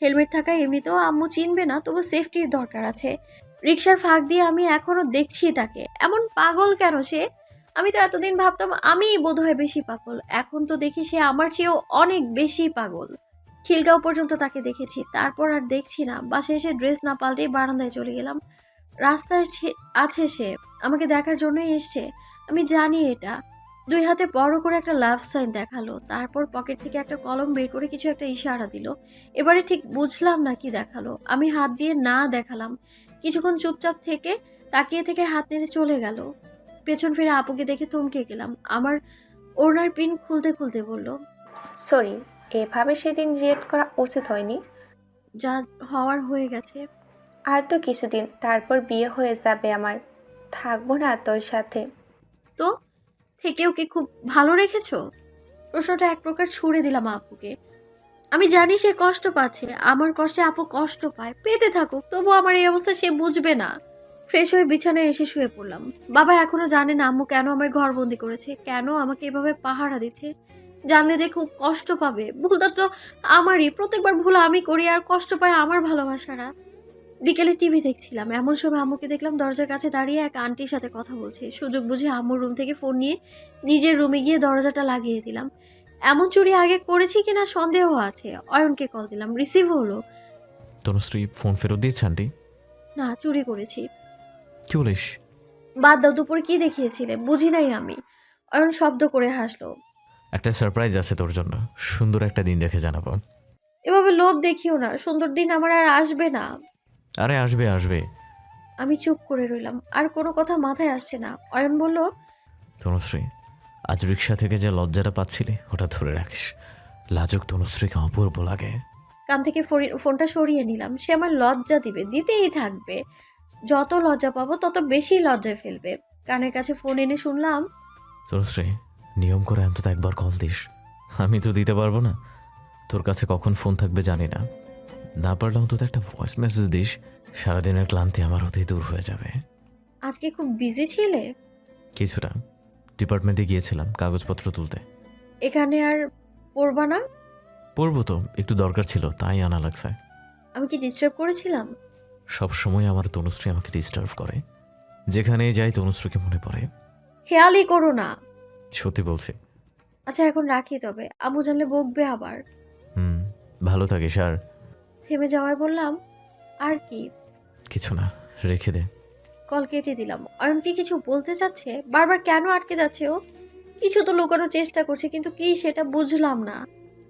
Helmet থাকায় এমনিতেও আম্মু চিনবে না, তবু সেফটির দরকার আছে। রিক্সার ফাঁক দিয়ে আমি এখনো দেখছি তাকে। এমন পাগল কেন সে? আমি তো এতদিন ভাবতাম আমিই বোধহয় বেশি পাগল, এখন তো দেখি সে আমার চেয়েও অনেক বেশি পাগল। খিলগাঁও পর্যন্ত তাকে দেখেছি, তারপর আর দেখছি না। বাসায় এসে ড্রেস না পাল্টেই বারান্দায় চলে গেলাম। রাস্তায় আছে সে, আমাকে দেখার জন্যই এসছে। আমি জানি এটা। দুই হাতে বড় করে একটা লাভ সাইন দেখালো, তারপর পকেট থেকে একটা কলম বের করে কিছু একটা ইশারা দিল। এবারে ঠিক বুঝলাম না কি দেখালো। আমি হাত দিয়ে না দেখালাম। কিছুক্ষণ চুপচাপ থেকে তাকিয়ে থেকে হাত নেড়ে চলে গেল। পেছন ফিরে আপুকে দেখে থমকে গেলাম। আমার ওড়নার পিন খুলতে খুলতে বলল, সরি, এভাবে সেদিন রিয়েক্ট করা উচিত হয়নি। যা হওয়ার হয়ে গেছে। আর তো কিছুদিন, তারপর বিয়ে হয়ে যাবে আমার। থাকবো না তোর সাথে। তো থেকেও কি খুব ভালো রেখেছো? প্রশ্নটা এক প্রকার ছুড়ে দিলাম আপুকে। আমি জানি সে কষ্ট পাচ্ছে, আমার কষ্টে আপু কষ্ট পায়, পেতে থাকুক, তবু আমার এই অবস্থা সে বুঝবে না। ফ্রেশ হয়ে বিছানায় এসে শুয়ে পড়লাম। বাবা এখনো জানে না আম্মু কেন আমায় ঘরবন্দি করেছে, কেন আমাকে এভাবে পাহারা দিচ্ছে। জানলে যে খুব কষ্ট পাবে। ভুলটা তো আমারই, প্রত্যেকবার ভুল আমি করি আর কষ্ট পায় আমার ভালোবাসারা। বিকেলে টিভি দেখছিলাম, এমন সময় আম্মুকে দেখলাম দরজার কাছে দাঁড়িয়ে এক আন্টির সাথে কথা বলছে। সুযোগ বুঝে আম্মুর রুম থেকে ফোন নিয়ে নিজের রুমে গিয়ে দরজাটা লাগিয়ে দিলাম। এমন চুরি আগে করেছি কিনা সন্দেহ আছে। অয়নকে কল দিলাম, রিসিভ হলো। তনুশ্রী ফোন ফেরত দিয়েছে আন্টি? না, চুরি করেছি। কি বলিস? বাদ দাও, দুপুরে কি দেখিয়েছিলে বুঝি নাই আমি। অয়ন শব্দ করে হাসলো। একটা সারপ্রাইজ আছে তোর জন্য, সুন্দর একটা দিন দেখে জানাবো। এভাবে লোভ দেখিও না, সুন্দর দিন আমার আর আসবে না। আরে আসবে আসবে। আমি চুপ করে রইলাম, আর কোনো কথা মাথায় আসছে না। অয়ন বলল, তনুশ্রী, আজ রিক্সা থেকে যে লজ্জাটা পাচ্ছিলি ওটা ধরে রাখিস। লাজুক তনুশ্রীকে অপূর্ব লাগে। কান থেকে ফোনটা সরিয়ে নিলাম। সে আমার লজ্জা দিবে, দিতেই থাকবে। যত লজ্জা পাবো তত বেশি লজ্জায় ফেলবে। কানের কাছে ফোন এনে শুনলাম, তনুশ্রী, নিয়ম করে অন্তত একবার কল দিস। আমি তো দিতে পারবো না, তোর কাছে কখন ফোন থাকবে জানি না। না পারলে অন্তত একটা ভয়েস মেসেজ দিস, সারাদিনের ক্লান্তি আমার হতেই দূর হয়ে যাবে। আজকে খুব বিজি ছিলে? কিছুটা, ডিপার্টমেন্টে গিয়েছিলাম কাগজপত্র তুলতে। এখানে আর পড়বা না? পড়বো তো, একটু দরকার ছিল তাই আনা লাগছে। আমি কি ডিস্টার্ব করেছিলাম? সব সময় আমার তনুশ্রী আমাকে ডিস্টার্ব করে। যেখানেই যাই তনুশ্রীকে মনে পড়ে। খেয়ালই করো না। সত্যি বলছি। আচ্ছা এখন রাখি, তবে আম্মু জানলে বকবে আবার। হুম, ভালো থাকিস। আর থেমে যাওয়ায় বললাম, আর কি? কিছু না, রেখে দে। কল কেটে দিলাম। অয়ন কি কিছু বলতে চাচ্ছে? বারবার কেন আটকে যাচ্ছে ও? কিছু তো লুকানোর চেষ্টা করছে, কিন্তু কি সেটা বুঝলাম না।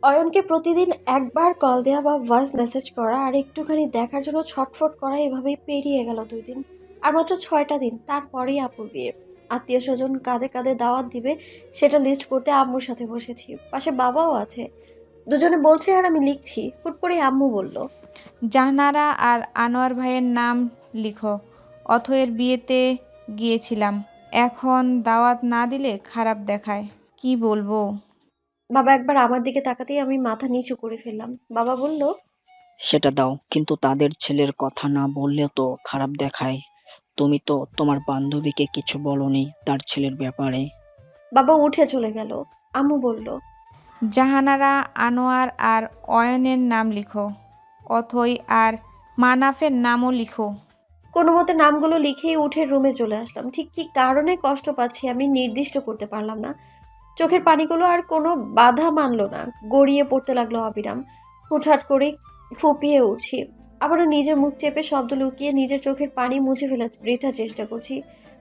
অয়নকে প্রতিদিন একবার কল দেওয়া বা ভয়েস মেসেজ করা আর একটুখানি দেখার জন্য ছটফট করা, এভাবেই পেরিয়ে গেল 2 দিন। আর মাত্র 6টা দিন, তারপরেই আপুর বিয়ে। আত্মীয় স্বজন কাঁধে কাঁধে দাওয়াত দিবে, সেটা লিস্ট করতে আম্মুর সাথে বসেছি। পাশে বাবাও আছে। দুজনে বলছে আর আমি লিখছি। হুট করে আম্মু বলল, জাহনারা আর আনোয়ার ভাইয়ের নাম লিখো। অথয়ের বিয়েতে গিয়েছিলাম, এখন দাওয়াত না দিলে খারাপ দেখায়। কি বলবো? বাবা একবার আমার দিকে তাকাতেই আমি মাথা নিচু করে ফেললাম। বাবা বলল, সেটা দাও, কিন্তু তাদের ছেলের কথা না বললেও তো খারাপ দেখায়। তুমি তো তোমার বান্ধবীকে কিছু বলনি তার ছেলের ব্যাপারে। বাবা উঠে চলে গেল। আম্মু বলল, জাহানারা, আনোয়ার আর অয়নের নাম লিখো। অথই আর মানাফের নামও লিখো। কোনো মতে নামগুলো লিখেই উঠে রুমে চলে আসলাম। ঠিক কী কারণে কষ্ট পাচ্ছি আমি নির্দিষ্ট করতে পারলাম না। চোখের পানিগুলো আর কোনো বাধা মানল না, গড়িয়ে পড়তে লাগলো অবিরাম। হুটহাট করে ফুপিয়ে উঠছি। আবারও নিজের মুখ চেপে শব্দ লুকিয়ে নিজের চোখের পানি মুছে ফেলার বৃথা চেষ্টা করছি।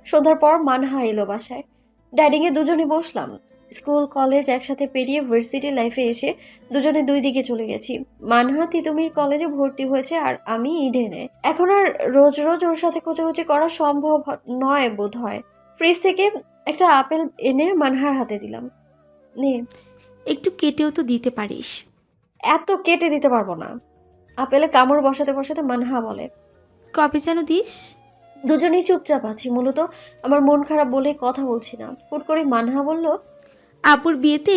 সন্ধ্যার পর মানহা এলো বাসায়। ডাইনিংয়ে দুজনে বসলাম। স্কুল কলেজ একসাথে পেরিয়ে ভার্সিটি লাইফে এসে দুজনে দুই দিকে চলে গেছি। মানহা তিতুমির কলেজে ভর্তি হয়েছে আর আমি ইডেনে। এখন আর রোজ রোজ ওর সাথে খোঁজাখুঁজি করা সম্ভব নয় বোধ হয়। ফ্রিজ থেকে একটা আপেল এনে মানহার হাতে দিলাম। নে। একটু কেটেও তো দিতে পারিস। এত কেটে দিতে পারবো না। আপেলে কামড় বসাতে বসাতে মানহা বলে, কবে যেন দিস? দুজনেই চুপচাপ আছি। মূলত আমার মন খারাপ বলে কথা বলছি না। হুট করে মানহা বলল, আপুর বিয়েতে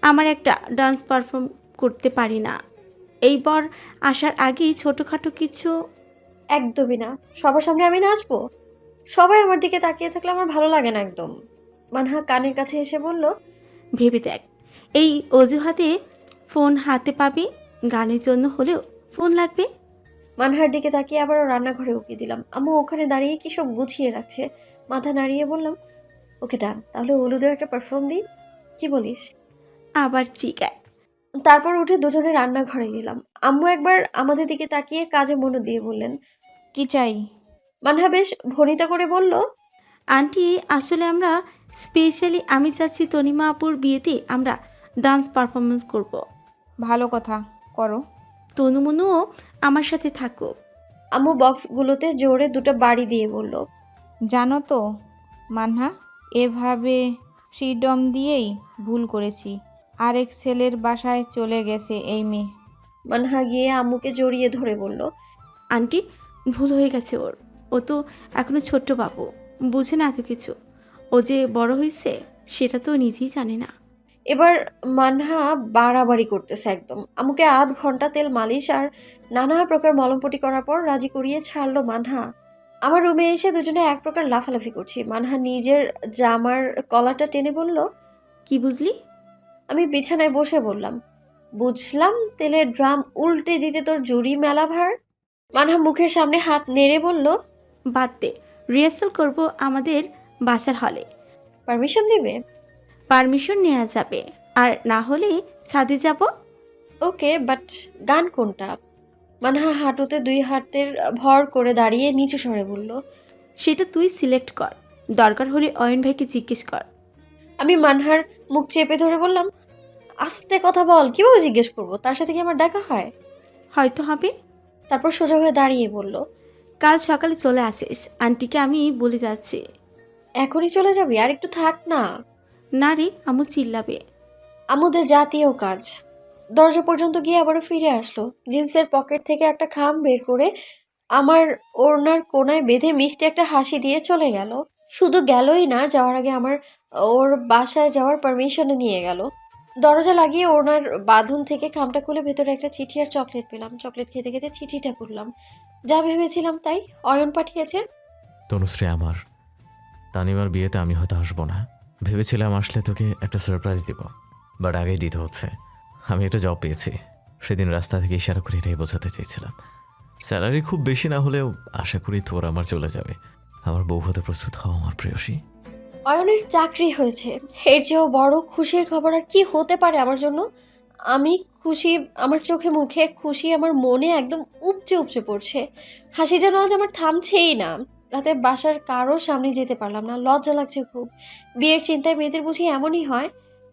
আমার একটা ডান্স পারফর্ম করতে পারি না। এইবার আসার আগেই ছোটোখাটো কিছু। একদমই না, সবার সামনে আমি নাচবো? সবাই আমার দিকে তাকিয়ে থাকলে আমার ভালো লাগে না একদম। মানহা কানের কাছে এসে বলল, ভেবে দেখ, এই অজুহাতে ফোন হাতে পাবি, গানের জন্য হলেও ফোন লাগবে? মানহার দিকে তাকিয়ে আবারও রান্নাঘরে উকি দিলাম। আম্মু ওখানে দাঁড়িয়ে কি সব গুছিয়ে রাখছে। মাথা নাড়িয়ে বললাম, ওকে ডান, তাহলে হলুদেও একটা পারফিউম দিই, কি বলিস? আবার চিকায়। তারপর উঠে দুজনে রান্নাঘরে গেলাম। আম্মু একবার আমাদের দিকে তাকিয়ে কাজে মনোযোগ দিয়ে বললেন। কি চাই? মানহা বেশ ভনিতা করে বলল, আন্টি, আসলে আমরা স্পেশালি আমি চাচ্ছি তনিমা আপুর বিয়েতে আমরা ডান্স পারফরমেন্স করব। ভালো কথা, করো। তনুমনুও আমার সাথে থাকো। আম্মু বক্সগুলোতে জোরে দুটো বাড়ি দিয়ে বলল, জানো তো মানহা, এভাবে ফ্রিডম দিয়েই ভুল করেছি। আরেক ছেলের বাসায় চলে গেছে এই মেয়ে। মানহা গিয়ে আম্মুকে জড়িয়ে ধরে বলল, আন্টি, ভুল হয়ে গেছে ওর। ও তো এখনো ছোট্ট বাবু, বুঝে না এত কিছু। ও যে বড় হয়েছে সেটা তো নিজেই জানে না। এবার মানহা বাড়াবাড়ি করতেছে একদম। আম্মুকে আধ ঘন্টা তেল মালিশ আর নানা প্রকার মলমপটি করার পর রাজি করিয়ে ছাড়লো মানহা। আমার রুমে এসে দুজনে এক প্রকার লাফালাফি করছি। মানহা নিজের জামার কলারটা টেনে বলল, কি বুঝলি? আমি বিছানায় বসে বললাম, বুঝলাম তেলের ড্রাম উল্টে দিতে তোর জুড়ি মেলা ভার। মানহা মুখের সামনে হাত নেড়ে বলল, বাদ দে, রিহার্সাল করব আমাদের বাসার হলে। পারমিশন দিবে? পারমিশন নেওয়া যাবে, আর না হলে ছাদে যাব। ওকে, বাট গান কোনটা? মানহা হাঁটুতে দুই হাতের ভর করে দাঁড়িয়ে নিচু স্বরে বলল। সেটা তুই সিলেক্ট কর, দরকার হলে অয়ন ভাইকে জিজ্ঞেস কর। আমি মানহার মুখ চেপে ধরে বললাম, আস্তে কথা বল, কিভাবে জিজ্ঞেস করবো? তার সাথে কি আমার দেখা হয়? হয়তো হবে। তারপর সোজা হয়ে দাঁড়িয়ে বলল, কাল সকালে চলে আসিস, আন্টিকে আমি বলে যাচ্ছি। এখনই চলে যাবি? আর একটু থাক না। না রে, আমু চিল্লাবে। আমাদের জাতীয় কাজ। দরজা পর্যন্ত গিয়ে আবারও ফিরে আসলো। জিন্সের পকেট থেকে একটা খাম বের করে আমার ওড়নার কোনায় বেঁধে মিষ্টি একটা হাসি দিয়ে চলে গেল। শুধু গেলই না, যাওয়ার আগে ওর বাসায় যাওয়ার পারমিশনে নিয়ে গেল। দরজা লাগিয়ে ওড়নার বাঁধন থেকে খামটা খুলে ভেতরে একটা চিঠি আর চকলেট পেলাম। চকলেট খেতে খেতে চিঠিটা করলাম। যা ভেবেছিলাম তাই, অয়ন পাঠিয়েছে। তনুশ্রী আমার, তানিমার বিয়েতে আমি হয়তো আসবো না। ভেবেছিলাম আসলে তোকে একটা সারপ্রাইজ দিব, বাট আগেই দিতে হচ্ছে। আমি একটা জব পেয়েছি। সেদিন রাস্তা থেকে ইশারা করে এটাই বোঝাতে চেয়েছিলাম। স্যালারি খুব বেশি না হলেও আশা করি তোর আমার চলে যাবে। আমার বউ হতে প্রস্তুত হও আমার প্রেয়সী। অয়নের চাকরি হয়েছে, এর চেয়েও বড় খুশির খবর আর কি হতে পারে আমার জন্য? আমি খুশি, আমার চোখে মুখে খুশি, আমার মনে একদম উপচে উপচে পড়ছে। হাসি যেন আজ আমার থামছেই না। রাতে বাসার কারো সামনে যেতে পারলাম না, লজ্জা লাগছে খুব। বিয়ের চিন্তায় মেয়েদের বুঝি এমনই হয়।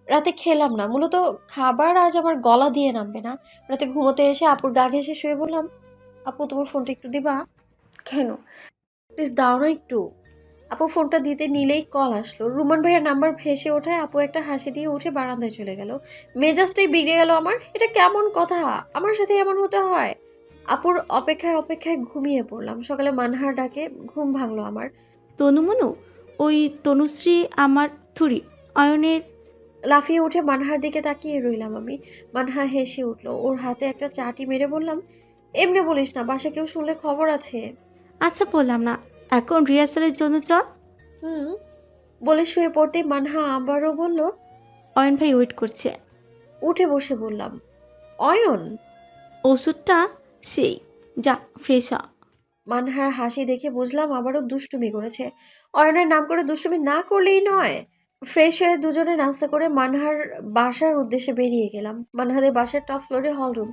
রাতে খেলাম না, মূলত খাবার আজ আমার গলা দিয়ে নামবে না। রাতে ঘুমোতে এসে আপুর গা ঘেঁষে শুয়ে বললাম, আপু তোমার ফোনটা একটু দিবা? কেন? প্লিজ দাও না একটু। আপু ফোনটা দিতে নিলেই কল আসলো। রুমান ভাইয়ের নাম্বার ভেসে ওঠায় আপু একটা হাসি দিয়ে উঠে বারান্দায় চলে গেল। মেজাজটাই বিগড়ে গেল আমার। এটা কেমন কথা? আমার সাথে এমন হতে হয়? আপুর অপেক্ষায় অপেক্ষায় ঘুমিয়ে পড়লাম। সকালে মানহার ডাকে ঘুম ভাঙলো আমার। তনুমনু, ওই তনুশ্রী আমার থুরি অয়নের। লাফিয়ে উঠে মানহার দিকে তাকিয়ে রইলাম আমি। মানহা হেসে উঠলো। ওর হাতে একটা চাটি মেরে বললাম, এমনি বলিস না, বাসা কেউ শুনলে খবর আছে। আচ্ছা, বললাম না, এখন রিহার্সালের জন্য চল। হুম বলে শুয়ে পড়তে মানহা আবারও বলল। অয়ন ভাই ওয়েট করছে। উঠে বসে বললাম, অয়ন? ওষুধটা সেই, যা ফ্রেশ হ। মানহার হাসি দেখে বুঝলাম আবারও দুষ্টুমি করেছে। অয়নের নাম করে দুষ্টুমি না করলেই নয়। ফ্রেশ হয়ে দুজনে নাস্তা করে মানহার বাসার উদ্দেশ্যে বেরিয়ে গেলাম। মানহাদের বাসার টপ ফ্লোরে হল রুম,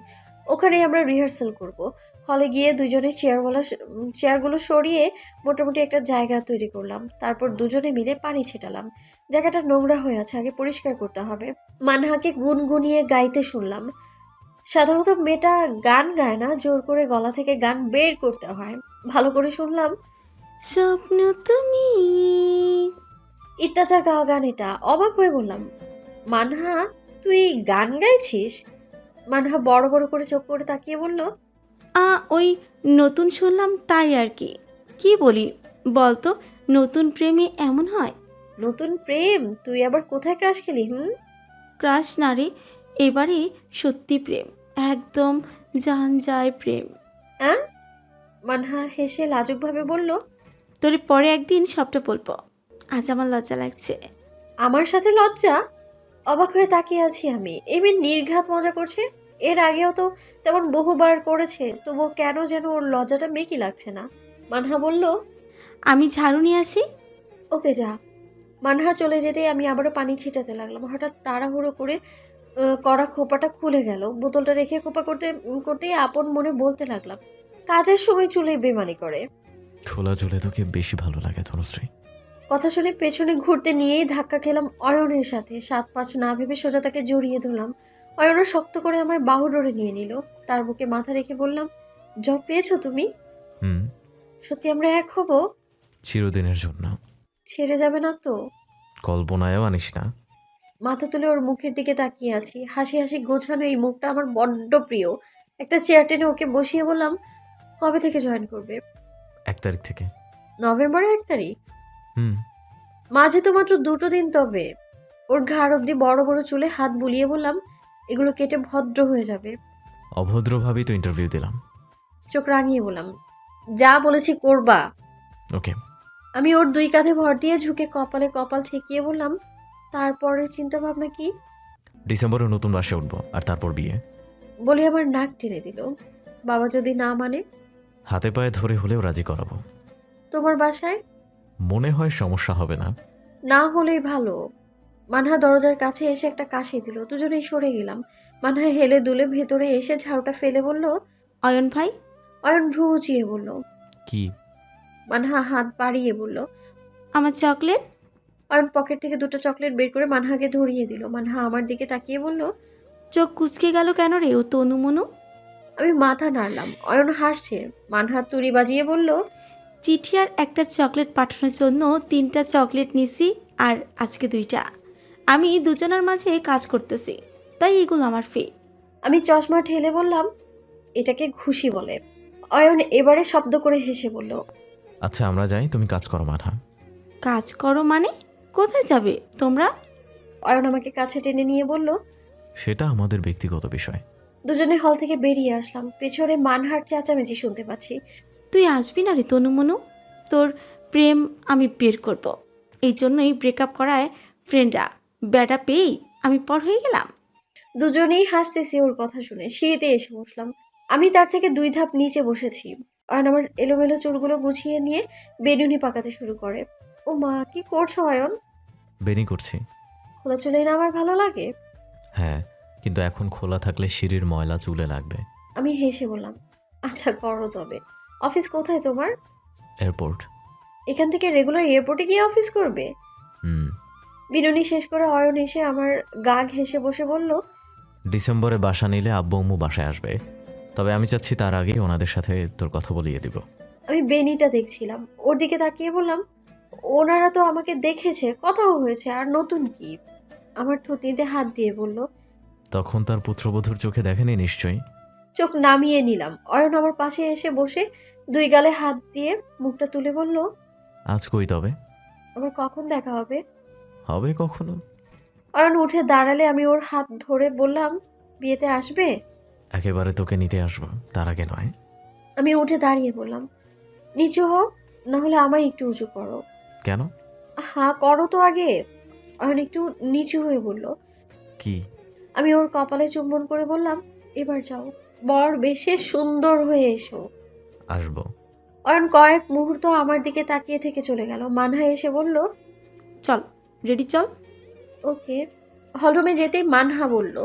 ওখানেই আমরা রিহার্সাল করব। হলে গিয়ে দুজনে চেয়ারগুলো সরিয়ে মোটামুটি একটা জায়গা তৈরি করলাম। তারপর দুজনে মিলে পানি ছেটালাম। জায়গাটা নোংরা হয়ে আছে, আগে পরিষ্কার করতে হবে। মানহাকে গুনগুনিয়ে গাইতে শুনলাম। সাধারণত মেয়েটা গান গায় না, জোর করে গলা থেকে গান বের করতে হয়। ভালো করে শুনলাম, স্বপ্ন তুমি। অত্যাচার গাওয়া গান এটা। অবাক হয়ে বললাম, মানহা তুই গান গাইছিস? মানহা বড় বড় করে চোখ করে তাকিয়ে বলল, ওই নতুন শুনলাম তাই আর কি। কি বলি বলতো, নতুন প্রেমে এমন হয়। নতুন প্রেম? তুই আবার কোথায় ক্রাশ খেলি? ক্রাশ না রে, এবারে সত্যি প্রেম, একদম জান যায় প্রেম। হ্যাঁ? মানহা হেসে লাজুকভাবে বলল, তোরে পরে একদিন সবটা বলবো, আজ আমার লজ্জা লাগছে। আমার সাথে লজ্জা? অবাক হয়ে তাকিয়ে আছি আমি। এই মেয়ে নির্ঘাত মজা করছে। এর আগেও তো তেমন বহুবার করেছে, তবুও কেন যেন ওর লজ্জাটা মেকি লাগছে না। মানহা বলল, আমি ঝাড়ু নিয়ে আসি। ওকে যা। মানহা চলে যেতেই আমি আবারও পানি ছিটাতে লাগলাম। হঠাৎ তাড়াহুড়ো করে কড়া খোপাটা খুলে গেল। বোতলটা রেখে খোপা করতেই আপন মনে বলতে লাগলাম, কাজের সময় চুলে বেমানি করে। খোলা চুলে তোকে বেশি ভালো লাগে তনুশ্রী। কথা শুনে পেছনে ঘুরতে নিয়েই ধাক্কা খেলাম অয়নের সাথে। 7-5 না ভেবে সোজা তাকে জড়িয়ে ধরলাম। অয়নও শক্ত করে আমায় বাহু ডোরে নিয়ে নিল। তার বুকে মাথা রেখে বললাম, জব পেয়েছো তুমি? হুম, সত্যি আমরা এক হব? চিরদিনের জন্য। ছেড়ে যাবে না তো? কল্পনায়ও আনিস না। মাথা তুলে ওর মুখের দিকে তাকিয়ে আছি। হাসি হাসি গোছানো এই মুখটা আমার বড্ড প্রিয়। একটা চেয়ার টেনে ওকে বসিয়ে বললাম, কবে থেকে জয়েন করবে? 1 তারিখ থেকে। নভেম্বরের 1 তারিখ? হুম। মাঝে তো মাত্র 2টো দিন তবে। ওর ঘাড় অব্দি বড় বড় চুলে হাত বুলিয়ে বললাম, এগুলো কেটে ভদ্র হয়ে যাবে। অভদ্রভাবেই তো ইন্টারভিউ দিলাম। চোখ রাঙিয়ে বললাম, যা বলেছি করবা। ওকে। আমি ওর 2 কাঁধে ভর দিয়ে ঝুঁকে কপালে কপাল ঠেকিয়ে বললাম, তারপরের চিন্তা ভাবনা কি? ডিসেম্বরে নতুন বাসে উঠবো, আর তারপর বিয়ে। বলে আমার নাক টেনে দিল। বাবা যদি না মানে? হাতে পায়ে ধরে হলেও রাজি করাবো। তোমার বাসায়? মনে হয় সমস্যা হবে না। না হলেই ভালো। মানহা দরজার কাছে এসে একটা কাশি দিল। দুজনেই সরে গেলাম। মানহা হেলে দুলে ভেতরে এসে ঝাড়ুটা ফেলে বলল, অয়ন ভাই, অয়ন ভ্রু উঁচিয়ে বলল। কি? মানহা হাত বাড়িয়ে বলল। আমার চকলেট। অয়ন পকেট থেকে 2টা চকলেট বের করে মানহাকে ধরিয়ে দিল। মানহা আমার দিকে তাকিয়ে বলল, চোখ কুচকে গেল কেন রে ও তনু মনু? আমি মাথা নাড়লাম। অয়ন হাসছে। মানহা তুড়ি বাজিয়ে বলল, চিঠি আর একটা চকলেট পাঠানোর জন্য 3টা চকলেট নিছি, আর আজকে 2টা। আমি দুজনের মাঝে কাজ করতেছি, তাই এগুলো আমার ফে। আমি চশমা ঠেলে বললাম, এটাকে ঘুষি বলে। অয়ন এবারে শব্দ করে হেসে বলল, আচ্ছা আমরা যাই, তুমি কাজ করো মানহা। কাজ করো মানে? কোথায় যাবে তোমরা? অয়ন আমাকে কাছে টেনে নিয়ে বলল। সেটা আমাদের ব্যক্তিগত বিষয়। দুজনে হল থেকে বেরিয়ে আসলাম। পেছনে মানহার চেঁচামেচি শুনতে পাচ্ছি। তুই আসবি না রে তনু মনু? তোর প্রেম আমি বের করব। এই জন্যই ব্রেকআপ করায় ফ্রেন্ডরা ব্যাটা পেয়েই আমি পর হয়ে গেলাম। দুজনেই হাসতেছি ওর কথা শুনে। সিঁড়িতে এসে বসলাম। আমি তার থেকে 2 ধাপ নিচে বসেছি। অয়ন আমার এলোমেলো চুলগুলো গুছিয়ে নিয়ে বেনুনি পাকাতে শুরু করে। ও মা, কি করছো অয়ন? বেনি করছি। খোলা চুলেই না আমার ভালো লাগে? হ্যাঁ, কিন্তু এখন খোলা থাকলে সিঁড়ির ময়লা চুলে লাগবে। আমি হেসে বললাম, আচ্ছা করো তবে। অফিস কোথায় তোমার? এয়ারপোর্ট। এখান থেকে রেগুলার এয়ারপোর্টে গিয়ে অফিস করবে? হুম। বিনুনি শেষ করে অয়ন এসে আমার গা ঘেঁষে বসে বলল, ডিসেম্বরে বাসা নিলে আব্বু আম্মু বাসায় আসবে, তবে আমি চাচ্ছি তার আগেই ওনাদের সাথে তোর কথা বলিয়ে দিব। আমি বেনিটা দেখছিলাম। ওর দিকে তাকিয়ে বললাম, ওনারা তো আমাকে দেখেছে, কথাও হয়েছে, আর নতুন কি? আমার থুতনিতে হাত দিয়ে বলল। তখন তার পুত্রবধূর চোখে দেখেনি নিশ্চয়ই। চোখ নামিয়ে নিলাম। অয়ন আমার পাশে এসে বসে 2 গালে হাত দিয়ে মুখটা তুলে বলল, আজ কই তবে? আবার কখন দেখা হবে? হবে কখনো। অয়ন উঠে দাঁড়ালে আমি ওর হাত ধরে বললাম, বিয়েতে আসবে? একেবারে তোকে নিতে আসবো, তার আগে নয়। আমি উঠে দাঁড়িয়ে বললাম, নিচু হও, না হলে আমায় একটু উঁচু করো। কেন? হ্যাঁ করো তো আগে। অয়ন একটু নিচু হয়ে বলল। কি? আমি ওর কপালে চুম্বন করে বললাম, এবার যাও, বর বেশে সুন্দর হয়ে এসো। আসবো। অয়ন কয়েক মুহূর্ত আমার দিকে তাকিয়ে থেকে চলে গেল। মানহা এসে বলল, চল রেডি চল। ওকে। হলরুমে যেতেই মানহা বলল,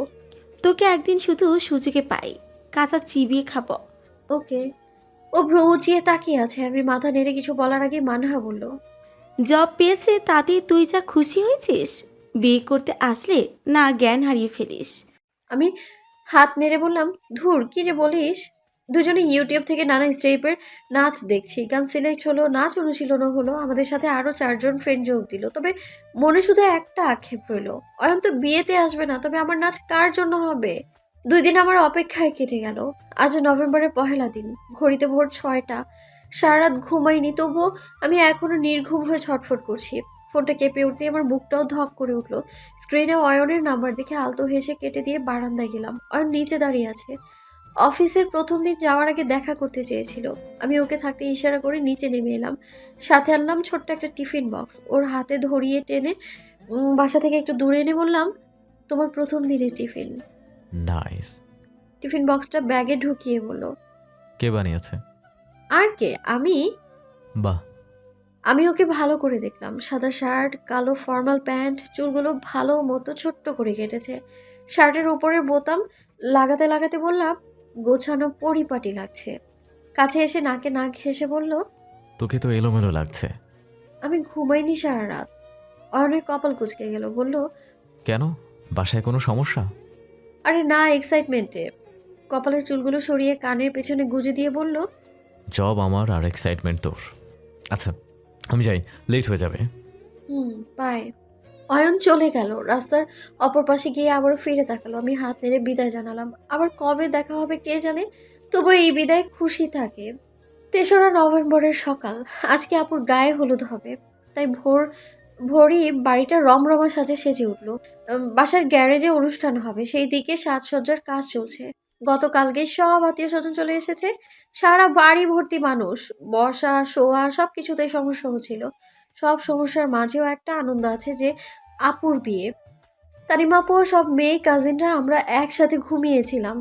তোকে একদিন শুধু সুযোগে পাই, কাঁচা চিবিয়ে খাবো। ওকে। ও ভ্রু উঁচিয়ে তাকিয়ে আছে। আমি মাথা নেড়ে কিছু বলার আগে মানহা বলল, জব পেয়েছে তাতে তুই যা খুশি হয়েছিস, বিয়ে করতে আসলে না জ্ঞান হারিয়ে ফেলিস। আমি হাত নেড়ে বললাম, ধুর কি যে বলিস। দুজনে ইউটিউব থেকে নানা স্টেপের নাচ দেখছি। গান সিলেক্ট হলো, নাচ অনুশীলনও হলো। আমাদের সাথে আরও 4 জন ফ্রেন্ড যোগ দিল। তবে মনে শুধু একটা আক্ষেপ রইল, অয়ন তো বিয়েতে আসবে না, তবে আমার নাচ কার জন্য হবে? 2 দিন আমার অপেক্ষায় কেটে গেল। আজ নভেম্বরের পহেলা দিন। ঘড়িতে ভোর 6টা। সারা রাত ঘুমাইনি, তবুও আমি এখনো নির্ঘুম হয়ে ছটফট করছি। ফোনটা কেঁপে উঠতে আমার বুকটাও ধপ করে উঠলো। স্ক্রিনে অয়নের নাম্বার দেখে আলতো হেসে কেটে দিয়ে বারান্দায় গেলাম। অয়ন নিচে দাঁড়িয়ে আছে। অফিসের প্রথম দিন যাওয়ার আগে দেখা করতে চেয়েছিল। আমি ওকে থাকতে ইশারা করে নিচে নেমে এলাম। সাথে আনলাম ছোট্ট একটা টিফিন বক্স। ওর হাতে ধরিয়ে টেনে বাসা থেকে একটু দূরে এনে বললাম, তোমার প্রথম দিনের টিফিন। নাইস। টিফিন বক্সটা ব্যাগে ঢুকিয়ে বলল, কে বানিয়েছে? আর কে? আমি। বাহ। আমি ওকে ভালো করে দেখলাম। সাদা শার্ট, কালো ফর্মাল প্যান্ট, চুলগুলো ভালো মতো ছোট্ট করে কেটেছে। শার্টের উপরের বোতাম লাগাতে লাগাতে বললাম, গোছানো পরিপাটি লাগছে। কাছে এসে নাকে নাক ঘেঁষে বলল, তোকে তো এলোমেলো লাগছে। আমি ঘুমাইনি সারা রাত। অয়নের কপাল কুঁচকে গেল, বলল, কেন? বাসায় কোনো সমস্যা? আরে না, এক্সাইটমেন্টে। কপালের চুলগুলো সরিয়ে কানের পেছনে গুজে দিয়ে বলল, জব আমার আর এক্সাইটমেন্ট তোর। আচ্ছা আমি যাই, লেট হয়ে যাবে। বাই। অয়ন চলে গেল। রাস্তার অপর পাশে গিয়ে আবারও ফিরে তাকালো। আমি হাত নেড়ে বিদায় জানালাম। আবার কবে দেখা হবে কে জানে, তবু এই বিদায় খুশি থাকে। ৩রা নভেম্বরের সকাল। আজকে আপুর গায়ে হলুদ হবে, তাই ভোরই বাড়িটা রমরমা সাজে সেজে উঠল। বাসার গ্যারেজে অনুষ্ঠান হবে, সেই দিকে সাজসজ্জার কাজ চলছে। গতকালকে সব আত্মীয় স্বজন চলে এসেছে। সারা বাড়ি ভর্তি মানুষ। বসা শোয়া সব কিছুতেই সমস্যা হচ্ছিল। সব সমস্যার মাঝেও একটা আনন্দ আছে যে আপুর বিয়ে। তানিমা আপু ও সব মেয়ে কাজিনরা আমরা একসাথে ঘুমিয়েছিলাম।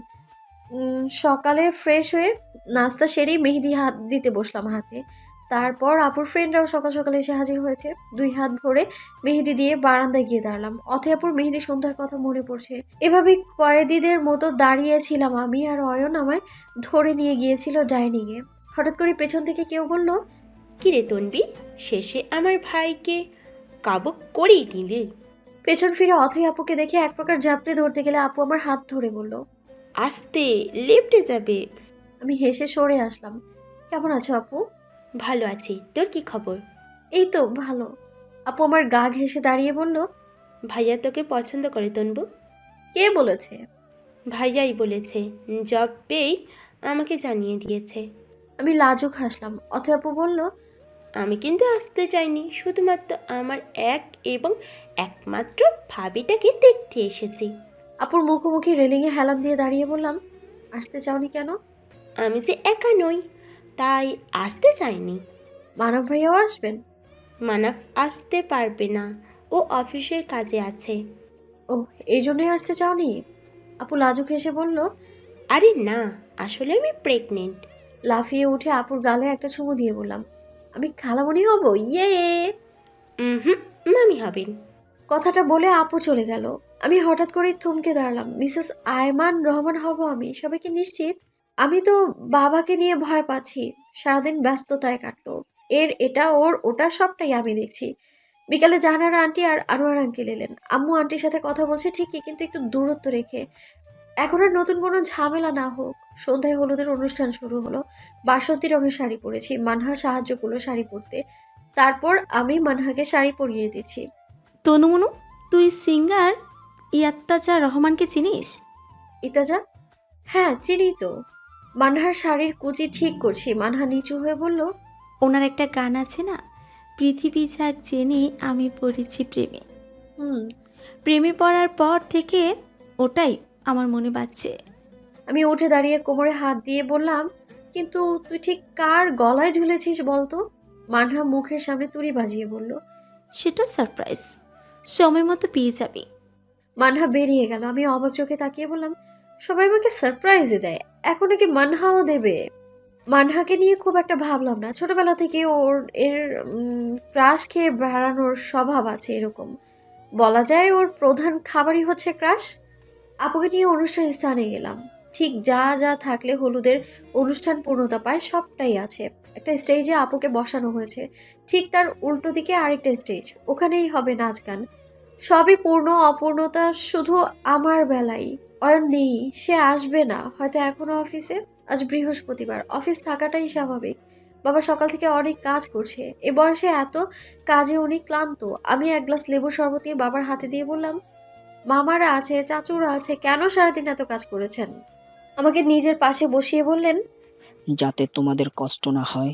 সকালে ফ্রেশ হয়ে নাস্তা সেরেই মেহেদি হাত দিতে বসলাম হাতে। তারপর আপুর ফ্রেন্ডরাও সকাল সকালে এসে হাজির হয়েছে। 2 হাত ভরে মেহেদি দিয়ে বারান্দায় গিয়ে দাঁড়ালাম। অথয়াপুর মেহেদি সন্ধ্যার কথা মনে পড়ছে। এভাবেই কয়েদিদের মতো দাঁড়িয়েছিলাম আমি, আর অয়ন আমায় ধরে নিয়ে গিয়েছিল ডাইনিংয়ে। হঠাৎ করে পেছন থেকে কেউ বলল, কিরে তনবি, শেষে আমার ভাইকে কাবু করেই দিলি। পেছন ফিরে অথই আপুকে দেখে এক প্রকার ঝাপটে ধরতে গেলে আপু আমার হাত ধরে বলল। আস্তে, লেপটে যাবে। আমি হেসে সরে আসলাম। কেমন আছো আপু? ভালো আছি, তোর কি খবর? এই তো ভালো। আপু আমার গা ঘেঁষে দাঁড়িয়ে বলল, ভাইয়া তোকে পছন্দ করে তনবু। কে বলেছে? ভাইয়াই বলেছে, জব পেয়েই আমাকে জানিয়ে দিয়েছে। আমি লাজুক হাসলাম। অথই আপু বলল, আমি কিন্তু আসতে চাইনি, শুধুমাত্র আমার এক এবং একমাত্র ভাবিটাকে দেখতে এসেছি। আপুর মুখোমুখি রেলিংয়ে হেলান দিয়ে দাঁড়িয়ে বললাম, আসতে চাওনি কেন? আমি যে একা নই, তাই আসতে চাইনি। মানব ভাইয়াও আসবেন? মানাফ আসতে পারবে না, ও অফিসের কাজে আছে। ও, এই জন্যই আসতে চাওনি? আপু লাজুক হেসে বলল। আরে না, আসলে আমি প্রেগনেন্ট। লাফিয়ে উঠে আপুর গালে একটা চুমু দিয়ে বললাম, আমি খালামণি হব, ইয়ে। হুম, মামি হবেন। কথাটা বলে আপু চলে গেল। আমি হঠাৎ করেই থমকে দাঁড়ালাম। মিসেস আয়মান রহমান হব আমি, সবাইকে নিশ্চিত? আমি তো বাবাকে নিয়ে ভয় পাচ্ছি। সারাদিন ব্যস্ততায় কাটলো। এটা ওর ওটা সবটাই আমি দেখছি। বিকালে জাহানারা আন্টি আর আনোয়ার আঙ্কেল এলেন। আম্মু আন্টির সাথে কথা বলছে ঠিকই, কিন্তু একটু দূরত্ব রেখে। এখন আর নতুন কোনো ঝামেলা না হোক। সন্ধ্যায় হলুদের অনুষ্ঠান শুরু হলো। বাসন্তী রঙের শাড়ি পরেছি। মানহা সাহায্য করলো শাড়ি পরতে। তারপর আমি মানহাকে শাড়ি পরিয়ে দিচ্ছি। তনুমনু, তুই সিঙ্গার ইয়াত্তাজা রহমানকে চিনিস? ইতাজা? হ্যাঁ চিনি তো। মানহার শাড়ির কুচি ঠিক করছি। মানহা নিচু হয়ে বলল, ওনার একটা গান আছে না, পৃথিবী যাক জেনে আমি পড়েছি প্রেমে। হুম। প্রেমে পড়ার পর থেকে ওটাই আমার মনে বাজছে। আমি উঠে দাঁড়িয়ে কোমরে হাত দিয়ে বললাম, কিন্তু তুই ঠিক কার গলায় ঝুলেছিস বলতো? মানহা মুখের সামনে তুড়ি বাজিয়ে বলল। সেটা সারপ্রাইজ, সময় মতো পেয়ে যাবি। মানহা বেরিয়ে গেল। আমি অবাক চোখে তাকিয়ে বললাম, সবাই আমাকে সারপ্রাইজে দেয়, এখন নাকি মানহাও দেবে? মানহাকে নিয়ে খুব একটা ভাবলাম না। ছোটবেলা থেকে এর ক্রাশ খেয়ে বেড়ানোর স্বভাব আছে এরকম। বলা যায় ওর প্রধান খাবারই হচ্ছে ক্রাশ। আপুকে নিয়ে অনুষ্ঠান স্থানে গেলাম। ঠিক যা যা থাকলে হলুদের অনুষ্ঠান পূর্ণতা পায় সবটাই আছে। একটা স্টেজে আপুকে বসানো হয়েছে, ঠিক তার উল্টো দিকে আরেকটা স্টেজ, ওখানেই হবে নাচ গান। সবই পূর্ণ, অপূর্ণতা শুধু আমার বেলাই। অয়ন নেই, সে আসবে না হয়তো এখনো অফিসে। আজ বৃহস্পতিবার, অফিস থাকাটাই স্বাভাবিক। বাবা সকাল থেকে অনেক কাজ করছে। এ বয়সে এত কাজে উনি ক্লান্ত। আমি এক গ্লাস লেবুর শরবত দিয়ে বাবার হাতে দিয়ে বললাম, মামারা আছে, চাচুরা আছে, কেন সারাদিন এত কাজ করেছেন? আমাকে নিজের পাশে বসিয়ে বললেন, যাতে তোমাদের কষ্ট না হয়।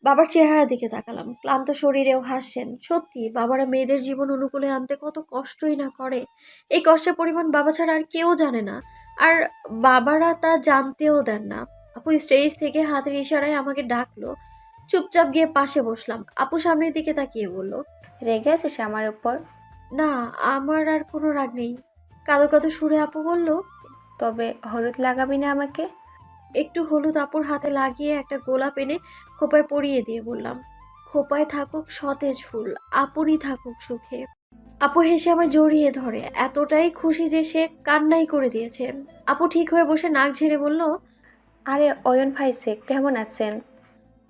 বাবার চেহারা দিকে তাকালাম। ক্লান্ত শরীরেও হাসছেন। সত্যি বাবারা মেয়েদের জীবন অনুকূলে আনতে কত কষ্টই না করে। এই কষ্টের পরিমাণ বাবা ছাড়া আর কেউ জানে না। আর বাবারা তা জানতেও দেন না। আপু স্টেজ থেকে হাতের ইশারায় আমাকে ডাকলো। চুপচাপ গিয়ে পাশে বসলাম। আপু সামনের দিকে তাকিয়ে বলল, রেগে আছিস আমার উপর? না, আমার আর কোনো রাগ নেই। কাঁদো কাঁদো সুরে আপু বলল, তবে হলুদ লাগাবি না আমাকে? একটু হলুদ আপুর হাতে লাগিয়ে একটা গোলাপ এনে খোপায় পরিয়ে দিয়ে বললাম, খোপায় থাকুক সতেজ ফুল, আপুরই থাকুক সুখে। আপু হেসে আমায় জড়িয়ে ধরে, এতটাই খুশি যে সে কান্নাই করে দিয়েছে। আপু ঠিক হয়ে বসে নাক ঝেড়ে বলল, আরে অয়ন ভাই সে কেমন আছেন?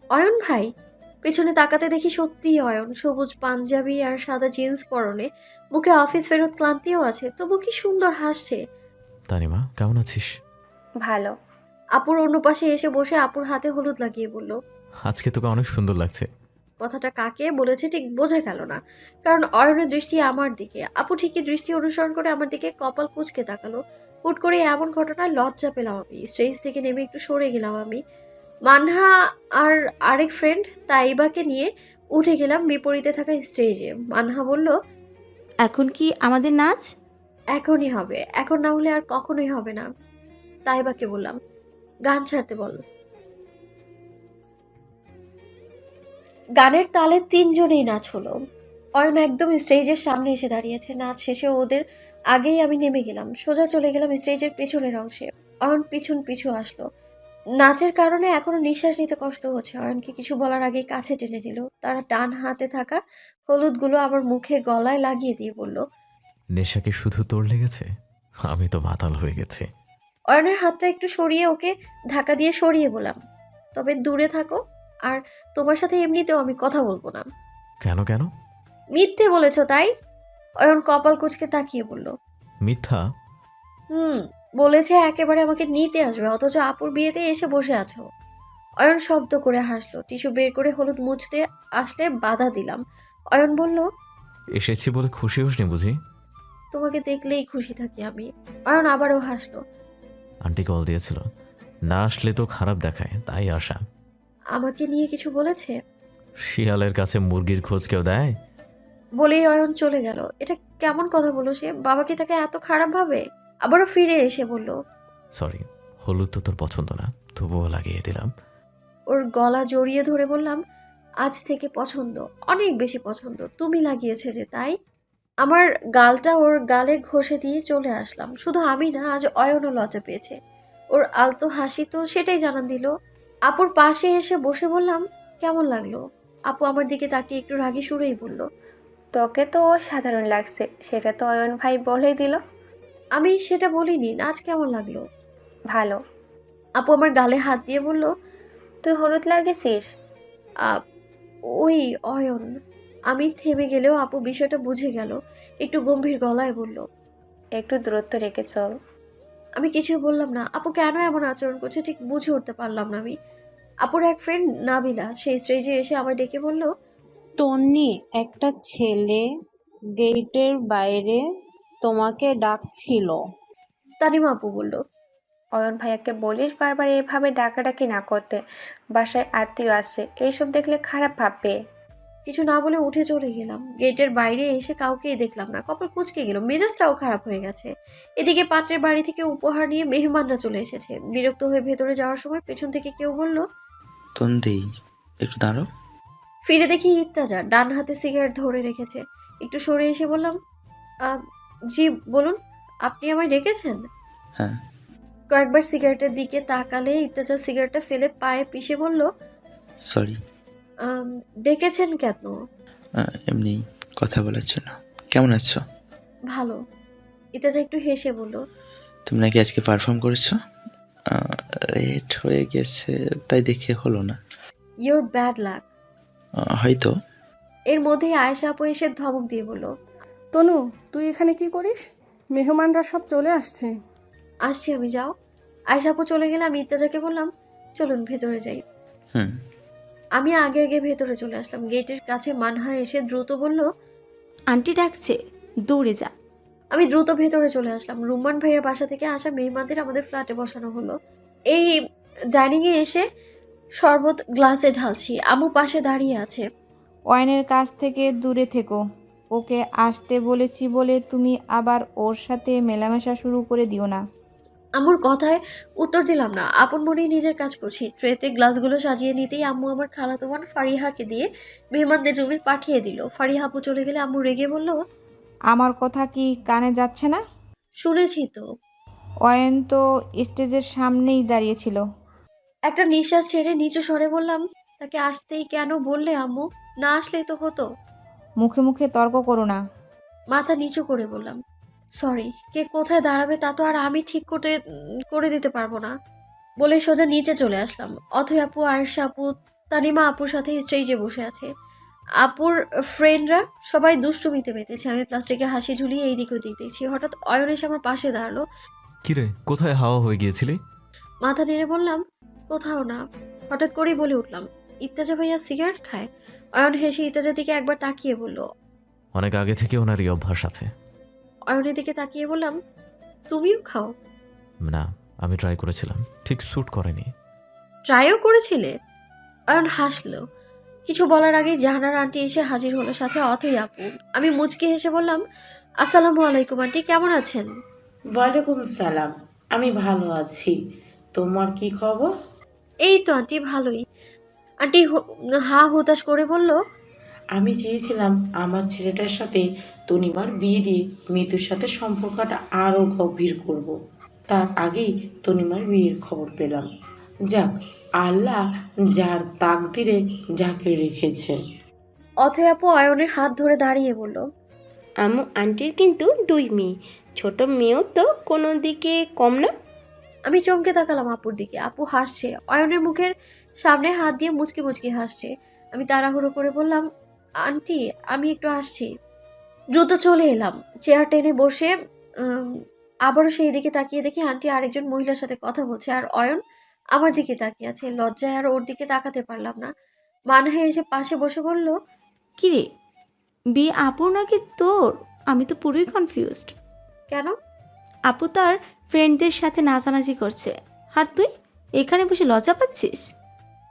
অয়ন ভাই? পেছনে তাকাতে দেখি সত্যিই অয়ন, সবুজ পাঞ্জাবি আর সাদা জিন্স পরনে, মুখে অফিস ফেরত ক্লান্তিও আছে, তবু কি সুন্দর হাসছে। তানিমা কেমন আছিস? ভালো। আপুর অন্য পাশে এসে বসে আপুর হাতে হলুদ লাগিয়ে বলল। আজকে তোকে অনেক সুন্দর লাগছে। কথাটা কাকে বলেছে ঠিক বোঝা গেল না, কারণ অয়নের দৃষ্টি আমার দিকে। আপু ঠিকই দৃষ্টি অনুসরণ করে আমার দিকে কপাল কুঁচকে তাকালো। হুট করে এমন ঘটনায় লজ্জা পেলাম আমি, স্টেজ থেকে নেমে একটু সরে গেলাম আমি। মানহা আর আরেক ফ্রেন্ড তাইবাকে নিয়ে উঠে গেলাম বিপরীতে থাকা স্টেজে। মানহা বলল, এখন কি আমাদের নাচ? এখনই হবে, এখন না হলে আর কখনোই হবে না। তাইবাকে বললাম, গান ছাড়তে বল। গানের তালে তিনজনেই নাচ হলো। অয়ন একদম স্টেজের সামনে এসে দাঁড়িয়েছে। নাচ শেষে ওদের আগেই আমি নেমে গেলাম, সোজা চলে গেলাম স্টেজের পেছনের অংশে। অয়ন পিছু পিছু আসলো। নাচের কারণে এখনো নিঃশ্বাস নিতে কষ্ট হচ্ছে। অয়নকে কিছু বলার আগেই কাছে টেনে নিল। তারা ডান হাতে থাকা হলুদগুলো আমার মুখে গলায় লাগিয়ে দিয়ে বলল, নেশা কি শুধু তোর লেগেছে? আমি তো মাতাল হয়ে গেছি। অয়নের হাতটা একটু সরিয়ে ওকে ধাক্কা দিয়ে সরিয়ে বললাম, তবে দূরে থাকো, আর তোমার সাথে এমনিতেও আমি কথা বলবো না। কেন কেন? মিথ্যে বলেছো তাই? অয়ন কপাল কুঁচকে তাকিয়ে বলল, মিথ্যা? বলেছে একেবারে আমাকে নিতে আসবে, অথচ আপুর বিয়েতে এসে বসে আছো। অয়ন শব্দ করে হাসলো। টিস্যু বের করে হলুদ মুছতে আসলে বাধা দিলাম। অয়ন বলল, এসেছি বলে খুশি হসনি বুঝি? তোমাকে দেখলেই খুশি থাকি আমি। অয়ন আবারও হাসলো। আন্টি কল দিয়েছিল, না আসলে তো খারাপ দেখায়, তাই আসা। আমাকে নিয়ে কিছু বলেছে? শিয়ালের কাছে মুরগির খোঁজ কেউ দেয়? বলেই অয়ন চলে গেল। এটা কেমন কথা বলো সে? বাবা কি তাকে এত খারাপ ভাবে? আবারও ফিরে এসে বলল, সরি, হলুদ তো তোর পছন্দ না, তবুও লাগিয়ে দিলাম। ওর গলা জড়িয়ে ধরে বললাম, আজ থেকে পছন্দ, অনেক বেশি পছন্দ। তুমি লাগিয়েছে যে তাই? আমার গালটা ওর গালে ঘষে দিয়ে চলে আসলাম। শুধু আমি না, আজ অয়নও লজ্জা পেয়েছে। ওর আলতো হাসি তো সেটাই জানান দিল। আপুর পাশে এসে বসে বললাম, কেমন লাগলো? আপু আমার দিকে তাকিয়ে একটু রাগী সুরেই বলল, তোকে তো সাধারণ লাগছে, সেটা তো অয়ন ভাই বলেই দিল। আমি সেটা বলিনি, নাচ কেমন লাগলো? ভালো। আপু আমার গালে হাত দিয়ে বলল, তুই হলুদ লাগিয়েছিস? "আ- ওই অয়ন।" আমি থেমে গেলেও আপু বিষয়টা বুঝে গেল। একটু গম্ভীর গলায় বলল, একটু দূরত্ব রেখে চল। আমি কিছু বললাম না। আপু কেন এমন আচরণ করছে ঠিক বুঝে উঠতে পারলাম না আমি। আপুর এক ফ্রেন্ড নাবিলা সেই স্টেজে এসে আমায় ডেকে বলল, তন্নি, একটা ছেলে গেটের বাইরে তোমাকে ডাকছিল। তানিমা আপু বলল, অয়ন ভাইয়াকে বলিস বারবার এভাবে ডাকাডাকি না করতে, বাসায় আত্মীয় আসে, এইসব দেখলে খারাপ ভাববে। কিছু না বলে উঠে চলে গেলাম। গেটের বাইরে এসে কাউকেই দেখলাম না। কপাল কুঁচকে গেল, মেজাজটাও খারাপ হয়ে গেছে। এদিকে পাত্রের বাড়ি থেকে উপহার নিয়ে মেহমানরা চলে এসেছে। বিরক্ত হয়ে ভেতরে যাওয়ার সময় পেছন থেকে কেউ বলল, তন্দি, একটু দাঁড়াও। ফিরে দেখি ইত্তাজা ডান হাতে সিগারেট ধরে রেখেছে। একটু সরে এসে বললাম, "আহ, জি বলুন, আপনি আমায় ডেকেছেন?" হ্যাঁ। কয়েকবার সিগারেটের দিকে তাকালে ইত্তেজা সিগারেটটা ফেলে পায়ে পিষে বলল, সরি। ডেকেছেন কেন? এমনি কথা বলার জন্য। কেমন আছো? ভালো। ইত্তেজা একটু হেসে বলল, তুমি নাকি আজকে পারফর্ম করেছো? লেট হয়ে গেছে তাই দেখে হলো না। Your bad luck. হয়তো। এর মধ্যেই আয়েশা আপু এসে ধমক দিয়ে বলল, তনু, তুই এখানে কি করিস? মেহমানরা সব চলে আসছে। আসছি আমি, যাও। আয়েশা আপু চলে গেলে আমি ইত্তেজাকে বললাম, চলুন ভেতরে যাই। হুম। আমি আগে আগে ভেতরে চলে আসলাম। গেটের কাছে মানহা এসে দ্রুত বলল, আন্টি ডাকছে, দৌড়ে যা। আমি দ্রুত ভেতরে চলে আসলাম। রুম্মান ভাইয়ের বাসা থেকে আসা মেহমানদের আমাদের ফ্ল্যাটে বসানো হলো। এই ডাইনিংয়ে এসে শরবত গ্লাসে ঢালছি। আম্মু পাশে দাঁড়িয়ে আছে। ওয়াইনের কাছ থেকে দূরে থেকো। ওকে আসতে বলেছি বলে তুমি আবার ওর সাথে মেলামেশা শুরু করে দিও না। আম্মুর কথায় উত্তর দিলাম না, আপন মনেই নিজের কাজ করছি। ট্রেতে গ্লাসগুলো সাজিয়ে নিতেই আম্মু আমার খালাতো বোন ফারিহাকে দিয়ে মেহমানদের রুমে পাঠিয়ে দিল। ফারিহা আপু চলে গেলে আম্মু রেগে বলল, আমার কথা কি কানে যাচ্ছে না? শুনেছি তো। অয়ন তো স্টেজের সামনেই দাঁড়িয়েছিল। একটা নিঃশ্বাস ছেড়ে নিচু স্বরে বললাম, তাকে আসতেই কেন বললে আম্মু? না আসলেই তো হতো। মুখে মুখে তর্ক করো না। মাথা নিচু করে বললাম, সরি, কে কোথায় দাঁড়াবে তা তো আর আমি ঠিক করে দিতে পারবো না। বলে সোজা নিচে চলে আসলাম। অথৈ আপু, আয়েশা আপু, তানিমা আপুর সাথে স্টেজে বসে আছে। আপুর ফ্রেন্ডরা সবাই দুষ্টুমিতে মেতেছে। আমি প্লাস্টিকে হাসি ঝুলিয়ে এইদিক ওইদিক দেখছি। হঠাৎ অয়ন এসে আমার পাশে দাঁড়ালো। কিরে, কোথায় হাওয়া হয়ে গিয়েছিলি? মাথা নেড়ে বললাম, কোথাও না। হঠাৎ করেই বলে উঠলাম, ইত্তেজা ভাইয়া সিগারেট খায়? অয়ন হেসে ইত্তেজার দিকে একবার তাকিয়ে বলল। অনেক আগে থেকে ওনার এই অভ্যাস আছে। অয়নের দিকে তাকিয়ে বললাম, তুমিও খাও? না, আমি ট্রাই করেছিলাম, ঠিক স্যুট করেনি। ট্রাইও করেছিলে? অয়ন হাসলো। কিছু বলার আগেই জাহানার আন্টি এসে হাজির হলো, সাথে অথৈ আপু। আমি মুচকি হেসে বললাম, আসসালামু আলাইকুম আন্টি, কেমন আছেন? ওয়ালাইকুম সালাম। আমি ভালো আছি। তোমার কি খবর? এই তো আন্টি, ভালোই। আন্টি হা হুতাশ করে বলল, আমি চেয়েছিলাম আমার ছেলেটার সাথে তনিমার বিয়ে দিয়ে মিতুর সাথে সম্পর্কটা আরও গভীর করব। তার আগেই তনিমার বিয়ের খবর পেলাম। যাক, আল্লাহ যার তাকদিরে যাকে রেখেছেন। অথৈ আপু অয়নের হাত ধরে দাঁড়িয়ে বলল, আম্মু আন্টির কিন্তু 2 মেয়ে, ছোট মেয়েও তো কোনো দিকে কম না। আমি চমকে তাকালাম আপুর দিকে। আপু হাসছে, অয়নের মুখের সামনে হাত দিয়ে মুচকি মুচকি হাসছে। আমি তাড়াহুড়ো করে বললাম, আন্টি আমি একটু আসছি। দ্রুত চলে এলাম। চেয়ার টেনে বসে আবারও সেই দিকে তাকিয়ে দেখি আন্টি আরেকজন মহিলার সাথে কথা বলছে, আর অয়ন আমার দিকে তাকিয়ে আছে। লজ্জায় আর ওর দিকে তাকাতে পারলাম না। মানহা এসে পাশে বসে বলল, কিরে, বিয়ে আপুর নাকি তোর? আমি তো পুরোই কনফিউজড। কেন? আপু তার ফ্রেন্ডদের সাথে নাচানাচি করছে, আর তুই এখানে বসে লজ্জা পাচ্ছিস?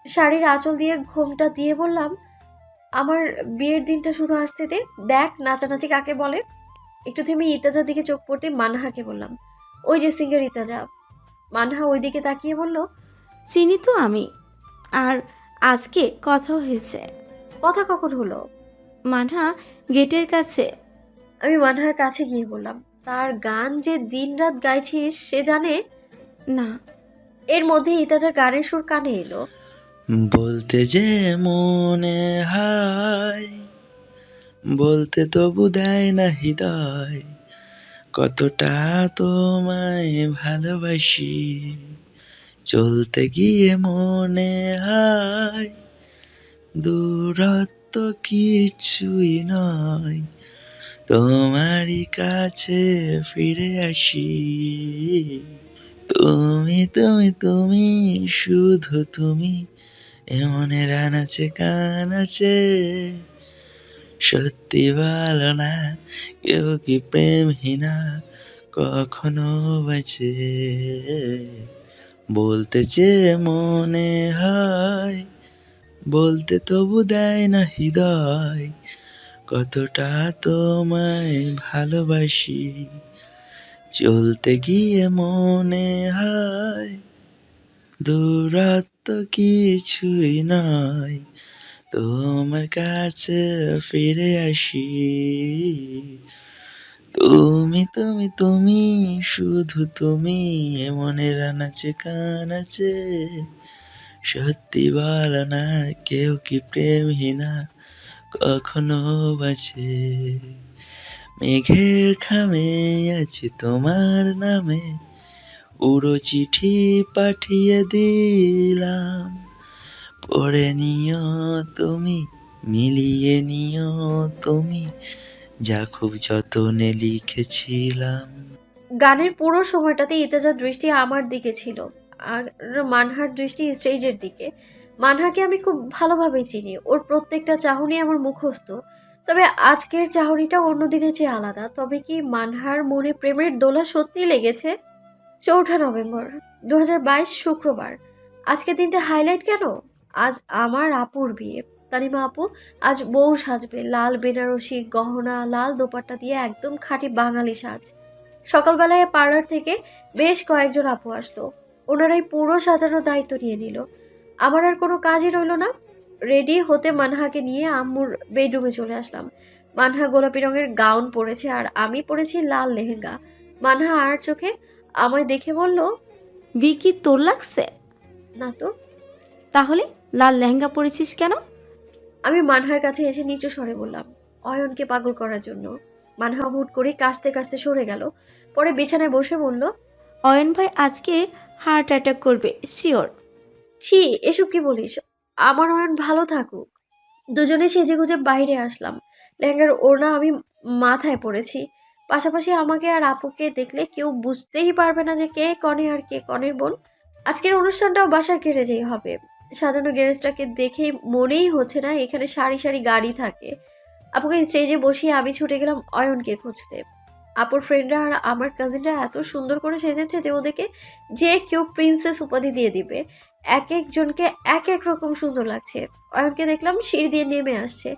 শাড়ির আঁচল দিয়ে ঘোমটা দিয়ে বললাম, আমার বিয়ের দিনটা শুধু আসতে দে, দেখ নাচানাচি কাকে বলে। একটু থেমে ইতাজার দিকে চোখ পড়তে মানহাকে বললাম, ওই যে সিঙ্গার ইতাজা। মানহা ওই দিকে তাকিয়ে বলল, চিনি তো আমি, আর আজকে কথা হয়েছে। কথা কখন হলো? মানহা গেটের কাছে। আমি মানহার কাছে গিয়ে বললাম, তার গান যে দিনরাত গাইছিস সে জানে? না। এর মধ্যে ইতাজার গানের সুর কানে এলো। বলতে যে মনে হয়, বলতে তবু দেয় না হৃদয়, কতটা তোমায় ভালোবাসি। চলতে গিয়ে মনে হয় দূরত্ব কিছুই নয়, তোমারই কাছে ফিরে আসি। তুমি তুমি তুমি, শুধু তুমি, এমনের আনাচে কানাচে। সত্যি ভালো না, কেউ কি প্রেমহীনা কখনো বাঁচে। বলতে চেয়ে মনে হয়, বলতে তবু দেয় না হৃদয়, কতটা তোমায় ভালোবাসি। চলতে গিয়ে মনে হয় দূরত্ব কিছুই নয়, তোমার কাছে ফিরে আসি। তুমি তুমি তুমি, শুধু তুমি, মনের আনাচে কানাচে। সত্যি বলো না, কেউ কি প্রেমহীনা কখনো বাঁচে। মেঘের খামে আছে তোমার নামে, উড়ো চিঠি পাঠিয়ে দিলাম। পড়ে নিও তুমি, মিলিয়ে নিও তুমি, যা খুব যতনে লিখেছিলাম। গানের পুরো সময়টাতে ইতাজার দৃষ্টি আমার দিকে ছিল, আর মানহার দৃষ্টি স্টেজের দিকে। মানহাকে আমি খুব ভালোভাবেই চিনি, ওর প্রত্যেকটা চাহনি আমার মুখস্থ। তবে আজকের চাহনিটা অন্য দিনের চেয়ে আলাদা। তবে কি মানহার মনে প্রেমের দোলা সত্যিই লেগেছে? 4 নভেম্বর 2022, শুক্রবার। আজকের দিনটা হাইলাইট কেন? আজ আমার আপুর বিয়ে। তানিমা আপু আজ বউ সাজবে, লাল বেনারসি গহনা, লাল দোপাট্টা দিয়ে, একদম খাঁটি বাঙালি সাজ। সকালবেলায় পার্লার থেকে বেশ কয়েকজন আপু আসলো, ওনারাই পুরো সাজানোর দায়িত্ব নিয়ে নিল। আমার আর কোনো কাজই রইল না। রেডি হতে মানহাকে নিয়ে আম্মুর বেডরুমে চলে আসলাম। মানহা গোলাপি রঙের গাউন পরেছে আর আমি পরেছি লাল লেহেঙ্গা। মানহা আর চোখে আমায় দেখে বলল, বি কি তোর লাগছে? না তো। তাহলে লাল লেহেঙ্গা পরেছিস কেন? আমি মানহার কাছে এসে নিচু স্বরে বললাম, অয়নকে পাগল করার জন্য। মানহা হুট করে কাশতে কাশতে সরে গেল। পরে বিছানায় বসে বলল, অয়ন ভাই আজকে হার্ট অ্যাটাক করবে শিওর। ছি, এসব কি বলিস? আমার অয়ন ভালো থাকুক। দুজনে সেজেগুজে বাইরে আসলাম। লেহেঙ্গার ওড়না আমি মাথায় পড়েছি। পাশাপাশি আমাকে আর আপুকে দেখলে কেউ বুঝতেই পারবে না যে কে কনে আর কে কনের বোন। আজকের অনুষ্ঠানটাও বাসার গ্যারেজেই হবে। সাজানো গ্যারেজটাকে দেখেই মনেই হচ্ছে না এখানে সারি সারি গাড়ি থাকে। আপুকে স্টেজে বসিয়ে আমি ছুটে গেলাম অয়নকে খুঁজতে। আপুর ফ্রেন্ডরা আর আমার কাজিনরা এত সুন্দর করে সেজেছে যে ওদেরকে যে কেউ প্রিন্সেস উপাধি দিয়ে দিবে। এক একজনকে এক এক রকম সুন্দর লাগছে। অয়নকে দেখলাম সিঁড়ি দিয়ে নেমে আসছে।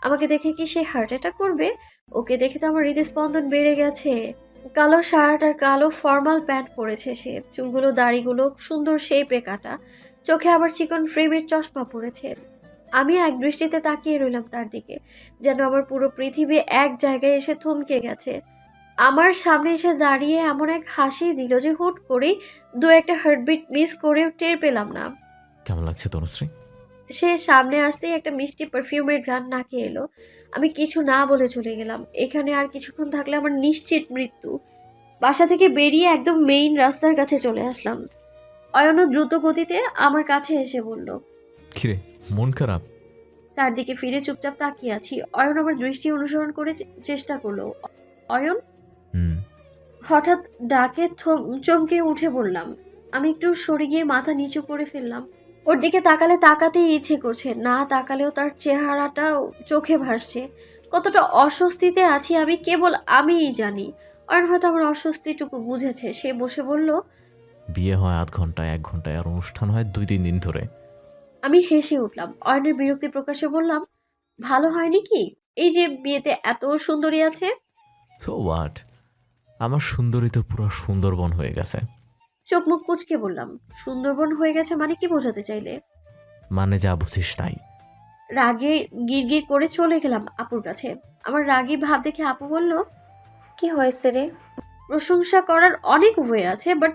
আমাকে দেখে কি সে হার্ট অ্যাটাক করবে? ওকে দেখে তো আমার হৃদস্পন্দন বেড়ে গেছে। কালো শার্ট আর কালো ফর্মাল প্যান্ট পরেছে সে। চুলগুলো দাড়িগুলো সুন্দর শেপে কাটা। চোখে আবার চিকন ফ্রেমের চশমা পরেছে। আমি এক দৃষ্টিতে তাকিয়ে রইলাম তার দিকে, যেন আমার পুরো পৃথিবী এক জায়গায় এসে থমকে গেছে। আমার সামনে এসে দাঁড়িয়ে এমন এক হাসি দিল যে হুট করেই দু একটা হার্টবিট মিস করেও টের পেলাম না। কেমন লাগছে তনুশ্রী? সে সামনে আসতেই একটা মিষ্টি পারফিউমের ঘ্রাণ নাকে এলো। আমি কিছু না বলে চলে গেলাম। এখানে আর কিছুক্ষণ থাকলে আমার নিশ্চিত মৃত্যু। বাসা থেকে বেরিয়ে একদম মেইন রাস্তার কাছে চলে আসলাম। অয়ন দ্রুত গতিতে আমার কাছে এসে বলল, কিরে, মন খারাপ? তার দিকে ফিরে চুপচাপ তাকিয়ে আছি। অয়ন আমার দৃষ্টি অনুসরণ করে চেষ্টা করলো। অয়ন হুম। হঠাৎ ডাকে চমকে উঠে বললাম। আমি একটু সরে গিয়ে মাথা নিচু করে ফেললাম। ওর দিকে তাকালে তাকাতেই ইচ্ছে করছে, না তাকালেও তার চেহারাটা চোখে ভাসছে। কতটা অস্বস্তিতে আছি আমি কেবল আমিই জানি। অয়ন হয়তো আমার অস্বস্তিটুকু বুঝেছে। সে বসে বলল, বিয়ে হয় আধ ঘন্টায়, 1 ঘন্টায়, আর অনুষ্ঠান হয় 2-3 দিন ধরে। আমি হেসে উঠলাম। অয়নের বিরক্তি প্রকাশে বললাম, ভালো হয়নি কি এই যে বিয়েতে এত সুন্দরী আছে? So what? আমার সুন্দরী তো পুরো সুন্দরবন হয়ে গেছে। চোখ মুখ কুচকে বললাম, সুন্দরবন হয়ে গেছে মানে কি বোঝাতে চাইলে? মানে যা বুঝিস তাই। রাগে গিরগির করে চলে গেলাম আপুর কাছে। আমার রাগী ভাব দেখে আপু বলল, কি হয়েছে রে? প্রশংসা করার অনেক ওয়ে আছে, বাট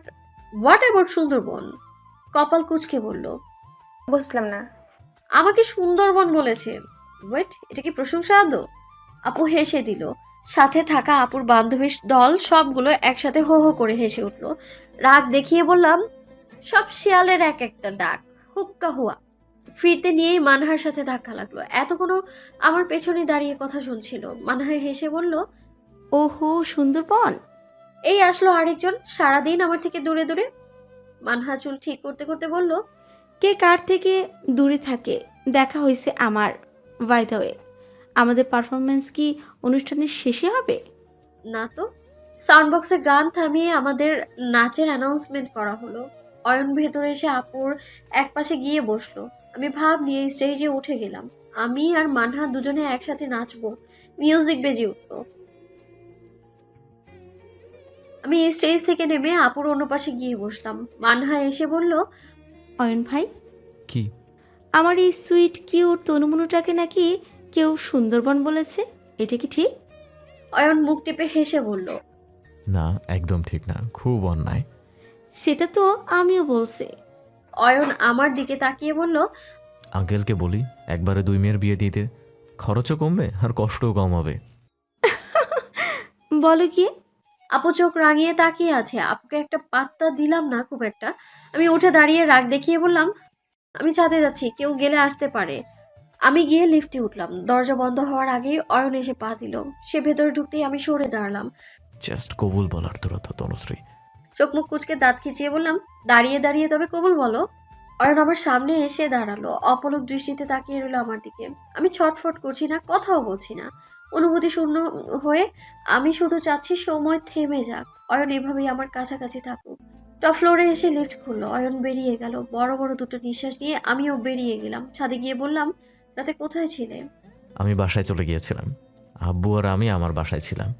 হোয়াট অ্যাবাউট সুন্দরবন? কপাল কুচকে বলল, বুঝলাম না। আমাকে সুন্দরবন বলেছে। ওয়েট, এটা কি প্রশংসা আদৌ? আপু হেসে দিল। সাথে থাকা আপুর বান্ধবীর দল সবগুলো একসাথে হো হো করে হেসে উঠল। রাগ দেখিয়ে বললাম, সব শিয়ালের এক একটা ডাক, হুক্কা হুয়া। ফিরতে নিয়েই মানহার সাথে ধাক্কা লাগলো। এতক্ষণও আমার পেছনে দাঁড়িয়ে কথা শুনছিল। মানহা হেসে বলল, ওহো সুন্দরবন। এই আসলো আরেকজন, সারাদিন আমার থেকে দূরে দূরে। মানহা চুল ঠিক করতে করতে বলল, কে কার থেকে দূরে থাকে দেখা হয়েছে আমার। বাই দ্য ওয়ে, আমাদের পারফরমেন্স কি অনুষ্ঠানের শেষে হবে? না তো। সাউন্ড বক্সে গান থামিয়ে আমাদের নাচের অ্যানাউন্সমেন্ট করা হলো। অয়ন ভেতরে এসে আপুর এক পাশে গিয়ে বসলো। আমি ভাব নিয়ে স্টেজে উঠে গেলাম। আমি আর মানহা দুজনে একসাথে নাচবো। মিউজিক বেজে উঠলো। আমি স্টেজ থেকে নেমে আপুর অন্য পাশে গিয়ে বসলাম। মানহা এসে বলল, অয়ন ভাই, কি? আমার এই সুইট কিউট তনুমনুটাকে নাকি কেউ সুন্দরবন বলেছে, এটা কি ঠিক? অয়ন মুখ টিপে হেসে বলল, না, একদম ঠিক না, খুব অন্যায়। সেটা তো আমিও বলছি। অয়ন আমার দিকে তাকিয়ে বলল, আঙ্কেলকে বলি একবারে 2 মেয়ের বিয়ে দিতে, খরচও কমবে আর কষ্টও কম হবে। বলো গিয়ে। আপু চোখ রাঙিয়ে তাকিয়ে আছে। আপুকে একটা পাত্তা দিলাম না খুব একটা। আমি উঠে দাঁড়িয়ে রাগ দেখিয়ে বললাম, আমি ছাদে যাচ্ছি, কেউ গেলে আসতে পারে। আমি গিয়ে লিফটে উঠলাম। দরজা বন্ধ হওয়ার আগেই অয়ন এসে পা দিল। সে ভেতরে ঢুকতেই আমি সরে দাঁড়ালাম। জাস্ট কবুল বলার দূরত্ব তনুশ্রী। চোখ মুখ কুচকে দাঁত খিচিয়ে বললাম, দাঁড়িয়ে দাঁড়িয়ে তবে কবুল বলো। অয়ন আমার সামনে এসে দাঁড়ালো। অপলক দৃষ্টিতে তাকিয়ে রইল আমার দিকে। আমি ছটফট করছি না, কথাও বলছি না। অনুভূতি শূন্য হয়ে আমি শুধু চাচ্ছি সময় থেমে যাক। অয়ন এভাবেই আমার কাছাকাছি থাকুক। টপ ফ্লোরে এসে লিফট খুললো। অয়ন বেরিয়ে গেল। বড় বড় দুটো নিঃশ্বাস নিয়ে আমিও বেরিয়ে গেলাম। ছাদে গিয়ে বললাম, রাতে কোথায় ছিলে? আমি বাসায় চলে গিয়েছিলাম। আব্বু আর আমি আমার বাসায় ছিলাম।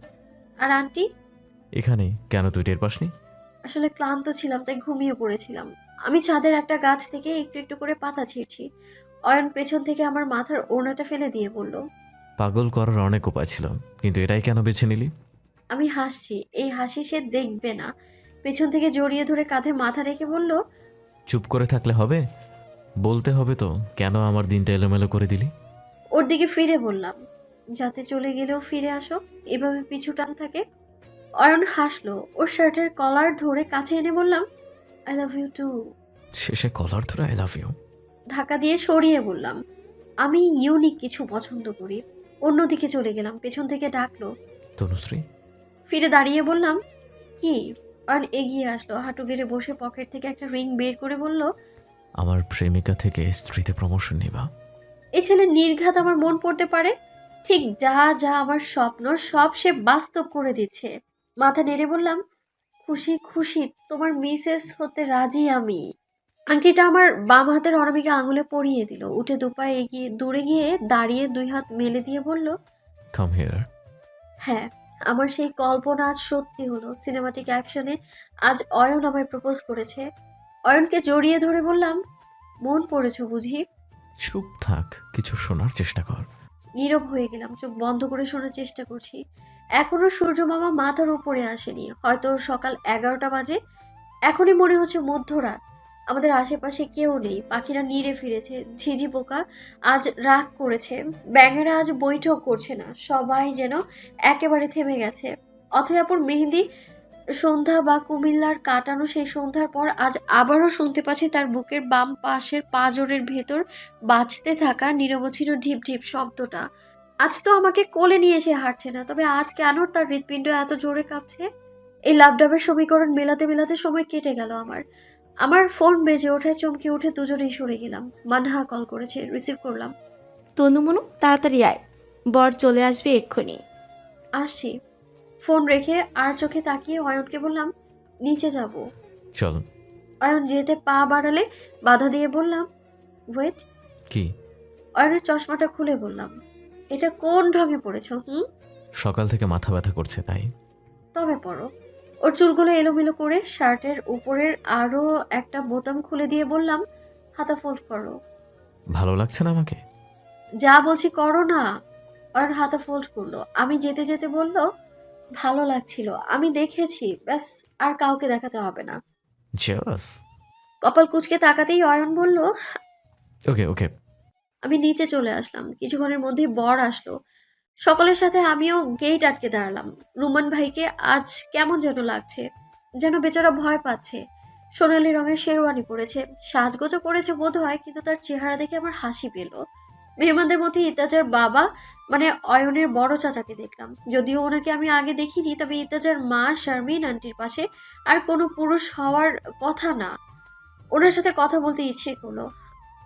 আর আন্টি? এখানেই। কেন, তুই টের পাসনি? আসলে ক্লান্ত ছিলাম, তাই ঘুমিয়ে পড়েছিলাম। আমি ছাদের একটা গাছ থেকে একটু একটু করে পাতা ছিঁড়ছি। অয়ন পেছন থেকে আমার মাথার ওড়নাটা ফেলে দিয়ে বলল, পাগল করার অনেক উপায় ছিল, কিন্তু এটাই কেন বেছে নিলি? আমি হাসছি। এই হাসি সে দেখবে না। পেছন থেকে জড়িয়ে ধরে কাঁধে মাথা রেখে বলল, চুপ করে থাকলে হবে? বলতে হবে তো কেন আমার দিনটা এলোমেলো করে দিলি। ওর দিকে ফিরে বললাম, যাতে চলে গেলেও ফিরে আসো, এভাবে পিছু টান থাকে। অয়ন হাসলো, ওর শার্টের কলার ধরে কাছে এনে বললাম, আই লাভ ইউ টু। শেষে কলার ধরে আই লাভ ইউ। ধাক্কা দিয়ে সরিয়ে বললাম, আমি ইউনিক কিছু পছন্দ করি। অন্যদিকে চলে গেলাম, পেছন থেকে ডাকলো। তনুশ্রী। ফিরে দাঁড়িয়ে বললাম, কি? অয়ন এগিয়ে আসলো, হাঁটু গেড়ে বসে পকেট থেকে একটা রিং বের করে বলল, আমার প্রেমিকা থেকে স্ত্রীতে প্রমোশন নিবা। এই ছেলে নির্ঘাত আমার মন পড়তে পারে। ঠিক যা যা আমার স্বপ্ন সব সে বাস্তব করে দিচ্ছে। মাথা নেড়ে বললাম, খুশি খুশি, তোমার মিসেস হতে রাজি আমি। আংটিটা আমার বাম হাতের অনামিকা আঙুলে পরিয়ে দিল। উঠে দুপায়ে এগিয়ে দূরে গিয়ে দাঁড়িয়ে 2 হাত মেলে দিয়ে বলল, কাম হিয়ার। হ্যাঁ, আমার সেই কল্পনা আজ সত্যি হলো। সিনেমাটিক অ্যাকশনে আজ অয়ন আমায় প্রপোজ করেছে। অয়নকে জড়িয়ে ধরে বললাম, মন পড়েছো বুঝি? চুপ থাক, কিছু শোনার চেষ্টা কর। নীরব হয়ে গেলাম, চোখ বন্ধ করে শোনার চেষ্টা করছি। এখনো সূর্য মামা মাথার উপরে আসেনি, হয়তো সকাল 11টা বাজে। এখনই মনে হচ্ছে মধ্যরাত। আমাদের আশেপাশে কেউ নেই, পাখিরা নিড়ে ফিরেছে, ঝিঝি পোকা আজ রাগ করেছে, ব্যাঙেরা আজ বৈঠক করছে না, সবাই যেন একেবারে থেমে গেছে। অথয়াপুর মেহেন্দি সন্ধ্যা বা কুমিল্লার কাটানো সেই সন্ধ্যার পর আজ আবারও শুনতে পাচ্ছি তার বুকের বাম পাশের পাঁজরের ভেতর বাজতে থাকা নিরবচ্ছিন্ন ঢিপ ঢিপ শব্দটা। আজ তো আমাকে কোলে নিয়ে এসে হাঁটছে না, তবে আজ কেন তার হৃৎপিণ্ড এত জোরে কাঁপছে? এই লাভডাবের সমীকরণ মেলাতে মেলাতে সময় কেটে গেল আমার ফোন বেজে ওঠায় চমকে উঠে দুজনেই সরে গেলাম। মানহা কল করেছে, রিসিভ করলাম। তনুমনু তাড়াতাড়ি আয়, বর চলে আসবে এক্ষুনি। আসছি। ফোন রেখে আর চোখে তাকিয়ে অয়নকে বললাম, নিচে যাব। চল। অয়ন যেতে পা বাড়ালে বাধা দিয়ে বললাম, ওয়েট। কি? অয়নের চশমাটা খুলে বললাম, এটা কোন ঢঙে পড়েছো? সকাল থেকে মাথা ব্যথা করছে তাই। তবে পড়ো। ওর চুলগুলো এলোমেলো করে শার্টের উপরের আরো একটা বোতাম খুলে দিয়ে বললাম, হাতা ফোল্ড করো। ভালো লাগছে না আমাকে? যা বলছি করো না। অয়ন হাতা ফোল্ড করলো। আমি যেতে যেতে বলল, ভালো লাগছিল, আমি দেখেছি, ব্যাস আর কাউকে দেখাতে হবে না। জেলাস? কপাল কুঁচকে তাকাতেই অয়ন বলল, ওকে ওকে। আমি নিচে চলে আসলাম। কিছুক্ষণের মধ্যেই বর আসলো। সকলের সাথে আমিও গেট আটকে দাঁড়ালাম। রুমান ভাইকে আজ কেমন যেন লাগছে, যেন বেচারা ভয় পাচ্ছে। সোনালি রঙের শেরওয়ানি পরেছে, সাজগোজও করেছে বোধ হয়, কিন্তু তার চেহারা দেখে আমার হাসি পেল। মেহমানদের মধ্যে ইত্তাজার বাবা মানে অয়নের বড় চাচাকে দেখলাম। যদিও ওনাকে আমি আগে দেখিনি, তবে ইত্তাজার মা শারমিন আন্টির পাশে আর কোনো পুরুষ হওয়ার কথা না। ওনার সাথে কথা বলতে ইচ্ছে করলো।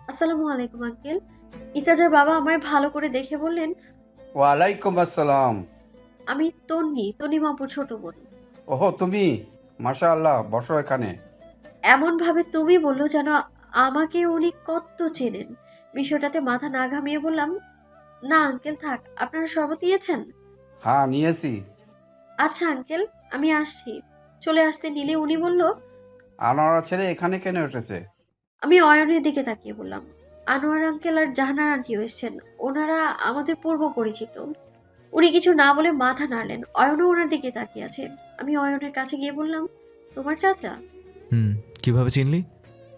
আসসালামু আলাইকুম আঙ্কেল। ইত্তাজার বাবা আমায় ভালো করে দেখে বললেন, ওয়ালাইকুম আসসালাম। আমি তন্নিমাপুর ছোট বোন। ওহো, তুমি? মাশাআল্লাহ, বসো এখানে। এমন ভাবে তুমি বললো যেন আমাকে উনি কত চেনেন। বিষয়টাতে মাথা না ঘামিয়ে বললাম, না আঙ্কেল থাক, আপনারা শরবত দিয়েছেন? হ্যাঁ, নিয়েছি। আচ্ছা আঙ্কেল, আমি আসছি। চলে আসতে নিলে উনি বলল, আনোয়ারা ছেলে এখানে কেন এসেছে? আমি অয়নের দিকে তাকিয়ে বললাম, আনোয়ার আঙ্কেল আর জাহানার আন্টিও এসেছেন, ওনারা আমাদের পূর্ব পরিচিত। উনি কিছু না বলে মাথা নাড়লেন। অয়নও ওনার দিকে তাকিয়ে আছে। আমি অয়নের কাছে গিয়ে বললাম, তোমার চাচা? কিভাবে চিনলি?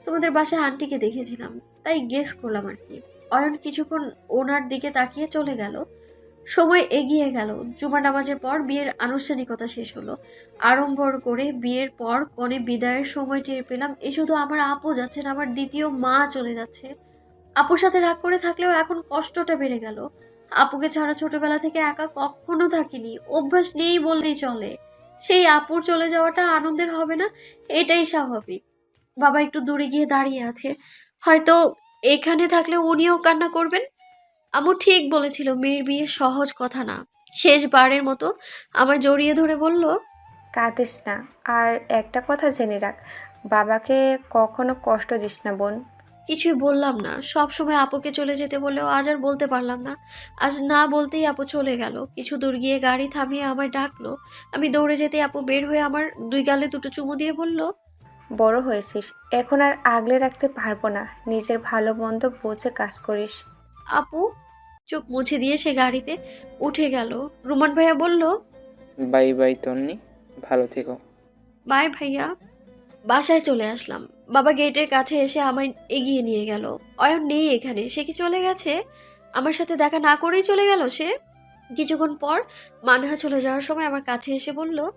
তোমাদের বাসায় আন্টিকে দেখেছিলাম, তাই গেস করলাম আর কি। অয়ন কিছুক্ষণ ওনার দিকে তাকিয়ে চলে গেল। সময় এগিয়ে গেল। জুমার নামাজের পর বিয়ের আনুষ্ঠানিকতা শেষ হলো। আড়ম্বর করে বিয়ের পর কনে বিদায়ের সময় টের পেলাম, এ শুধু আমার আপু যাচ্ছেন, আমার দ্বিতীয় মা চলে যাচ্ছে। আপুর সাথে রাগ করে থাকলেও এখন কষ্টটা বেড়ে গেল। আপুকে ছাড়া ছোটবেলা থেকে একা কখনো থাকিনি, অভ্যাস নেই বললেই চলে। সেই আপুর চলে যাওয়াটা আনন্দের হবে না, এটাই স্বাভাবিক। বাবা একটু দূরে গিয়ে দাঁড়িয়ে আছে, হয়তো এখানে থাকলে উনিও কান্না করবেন। আম্মু ঠিক বলেছিল, মেয়ের বিয়ে সহজ কথা না। শেষবারের মতো আমার জড়িয়ে ধরে বলল, কাঁদিস না। আর একটা কথা জেনে রাখ, বাবাকে কখনো কষ্ট দিস না বোন। কিছুই বললাম না। সব সময় আপুকে চলে যেতে বললেও আজ আর বলতে পারলাম না। আজ না বলতেই আপু চলে গেল। কিছু দূর গিয়ে গাড়ি থামিয়ে আমায় ডাকলো। আমি দৌড়ে যেতে আপু বের হয়ে আমার 2 গালে 2টো চুমু দিয়ে বলল, বড় হয়েছিস, এখন আর আগলে রাখতে পারবো না, নিজের ভালো মন্দ বুঝে কাজ করিস। আপু চোখ মুছে দিয়ে সে গাড়িতে উঠে গেল। রুমান ভাইয়া বলল, বাই বাই তন্নি, ভালো থেকো। বাই ভাইয়া। বাসায় চলে আসলাম। বাবা গেটের কাছে এসে আমায় এগিয়ে নিয়ে গেল। অয়ন নেই এখানে, সে কি চলে গেছে? আমার সাথে দেখা না করেই চলে গেল সে? কিছুক্ষণ পর মানহা চলে যাওয়ার সময় আমার কাছে এসে বলল,